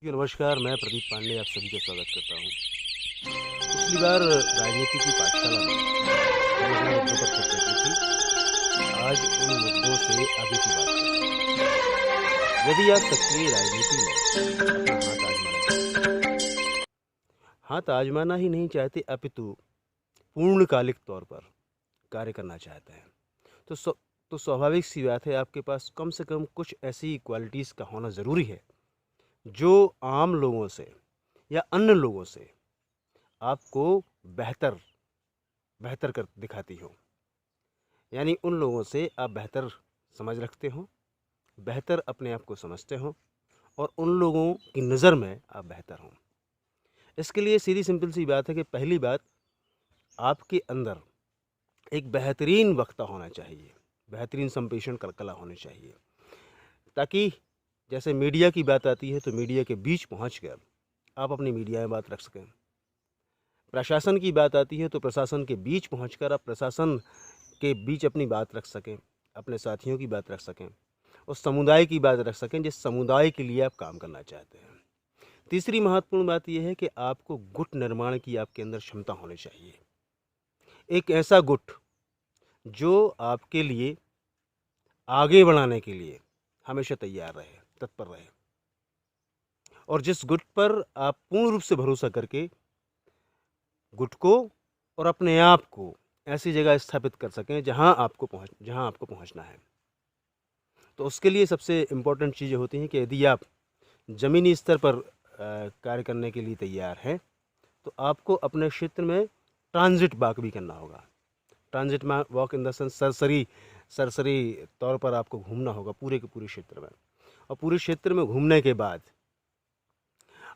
जी नमस्कार, मैं प्रदीप पांडे आप सभी का स्वागत करता हूँ। पिछली बार राजनीति की पाठशाला में हमने जिन मुद्दों पर चर्चा की थी, आज उन मुद्दों से आगे की बात करते हैं। यदि आप सक्रिय राजनीति में अपना हाथ आजमाना चाहते हैं, हाथ आजमाना ही नहीं चाहते अपितु पूर्णकालिक तौर पर कार्य करना चाहते हैं, तो तो स्वाभाविक सी बात है आपके पास कम से कम कुछ ऐसी क्वालिटीज़ का होना ज़रूरी है जो आम लोगों से या अन्य लोगों से आपको बेहतर बेहतर कर दिखाती हो। यानी उन लोगों से आप बेहतर समझ रखते हो, बेहतर अपने आप को समझते हो और उन लोगों की नज़र में आप बेहतर हो। इसके लिए सीधी सिंपल सी बात है कि पहली बात, आपके अंदर एक बेहतरीन वक्ता होना चाहिए, बेहतरीन संप्रेषण कला होनी चाहिए, ताकि जैसे मीडिया की बात आती है तो मीडिया के बीच पहुंचकर आप अपनी मीडिया में बात रख सकें। प्रशासन की बात आती है तो प्रशासन के बीच पहुंचकर आप प्रशासन के बीच अपनी बात रख सकें, अपने साथियों की बात रख सकें, उस समुदाय की बात रख सकें जिस समुदाय के लिए आप काम करना चाहते हैं। तीसरी महत्वपूर्ण बात यह है कि आपको गुट निर्माण की आपके अंदर क्षमता होनी चाहिए। एक ऐसा गुट जो आपके लिए आगे बढ़ाने के लिए हमेशा तैयार रहे, तत्पर रहे, और जिस गुट पर आप पूर्ण रूप से भरोसा करके गुट को और अपने आप को ऐसी जगह स्थापित कर सकें जहां आपको पहुंचना है। तो उसके लिए सबसे इम्पोर्टेंट चीज़ें होती हैं कि यदि आप ज़मीनी स्तर पर कार्य करने के लिए तैयार हैं तो आपको अपने क्षेत्र में ट्रांजिट वॉक भी करना होगा। Transit walk in the sense सरसरी तौर पर आपको घूमना होगा पूरे के पूरे क्षेत्र में, और पूरे क्षेत्र में घूमने के बाद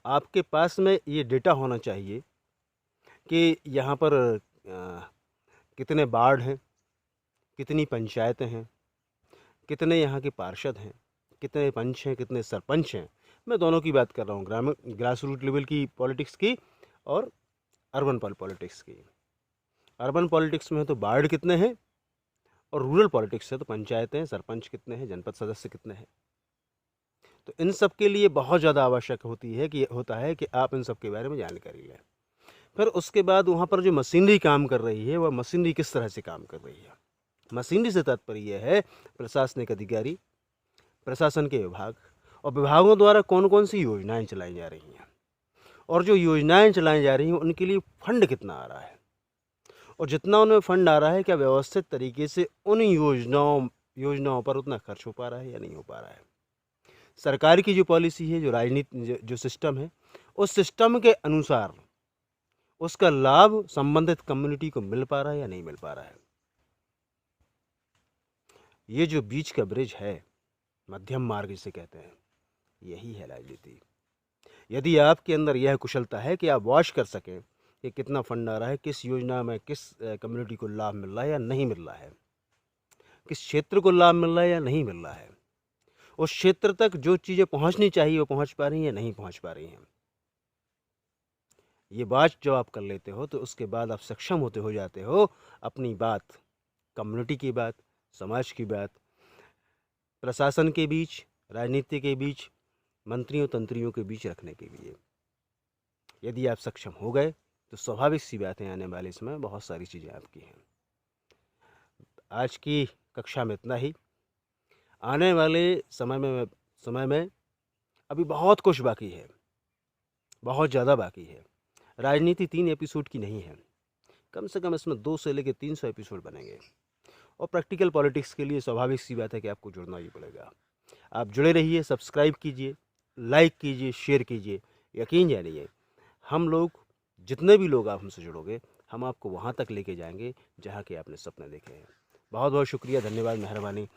आपके पास में ये डेटा होना चाहिए कि यहाँ पर कितने वार्ड हैं, कितनी पंचायतें हैं, कितने यहाँ के पार्षद हैं, कितने पंच हैं, कितने सरपंच हैं। मैं दोनों की बात कर रहा हूँ, ग्रास रूट लेवल की पॉलिटिक्स की और अर्बन पॉलिटिक्स की। अर्बन पॉलिटिक्स में है तो वार्ड कितने हैं, और रूरल पॉलिटिक्स है तो पंचायतें, सरपंच कितने हैं, जनपद सदस्य कितने हैं। तो इन सब के लिए बहुत ज़्यादा आवश्यक होता है कि आप इन सब के बारे में जानकारी लें। फिर उसके बाद वहाँ पर जो मशीनरी काम कर रही है वह मशीनरी किस तरह से काम कर रही है। मशीनरी से तात्पर्य यह है प्रशासनिक अधिकारी, प्रशासन के विभाग, और विभागों द्वारा कौन कौन सी योजनाएं चलाई जा रही हैं, और जो योजनाएं चलाई जा रही हैं उनके लिए फंड कितना आ रहा है, और जितना उनमें फंड आ रहा है क्या व्यवस्थित तरीके से उन योजनाओं पर उतना खर्च हो पा रहा है या नहीं हो पा रहा है। सरकार की जो पॉलिसी है, जो राजनीति, जो सिस्टम है, उस सिस्टम के अनुसार उसका लाभ संबंधित कम्युनिटी को मिल पा रहा है या नहीं मिल पा रहा है। ये जो बीच का ब्रिज है, मध्यम मार्ग जिसे कहते हैं, यही है राजनीति। यदि आपके अंदर यह कुशलता है कि आप वॉच कर सकें कि कितना फंड आ रहा है, किस योजना में किस कम्युनिटी को लाभ मिल रहा है या नहीं मिल रहा है, किस क्षेत्र को लाभ मिल रहा है या नहीं मिल रहा है, उस क्षेत्र तक जो चीज़ें पहुंचनी चाहिए वो पहुंच पा रही हैं या नहीं पहुंच पा रही हैं, ये बात जब आप कर लेते हो तो उसके बाद आप सक्षम हो जाते हो अपनी बात कम्युनिटी की बात, समाज की बात, प्रशासन के बीच, राजनीति के बीच, मंत्रियों तंत्रियों के बीच रखने के लिए। यदि आप सक्षम हो गए तो स्वाभाविक सी बात है, आने वाले समय बहुत सारी चीज़ें आपकी हैं। आज की कक्षा में इतना ही। आने वाले समय में अभी बहुत कुछ बाकी है, बहुत ज़्यादा बाकी है। राजनीति 3 एपिसोड की नहीं है, कम से कम इसमें 200 से लेकर 300 एपिसोड बनेंगे, और प्रैक्टिकल पॉलिटिक्स के लिए स्वाभाविक सी बात है कि आपको जुड़ना ही पड़ेगा। आप जुड़े रहिए, सब्सक्राइब कीजिए, लाइक कीजिए, शेयर कीजिए। यकीन जानिए, हम लोग जितने भी लोग आप हमसे जुड़ोगे, हम आपको वहाँ तक लेके जाएंगे जहाँ के आपने सपने देखे हैं। बहुत बहुत शुक्रिया, धन्यवाद, मेहरबानी।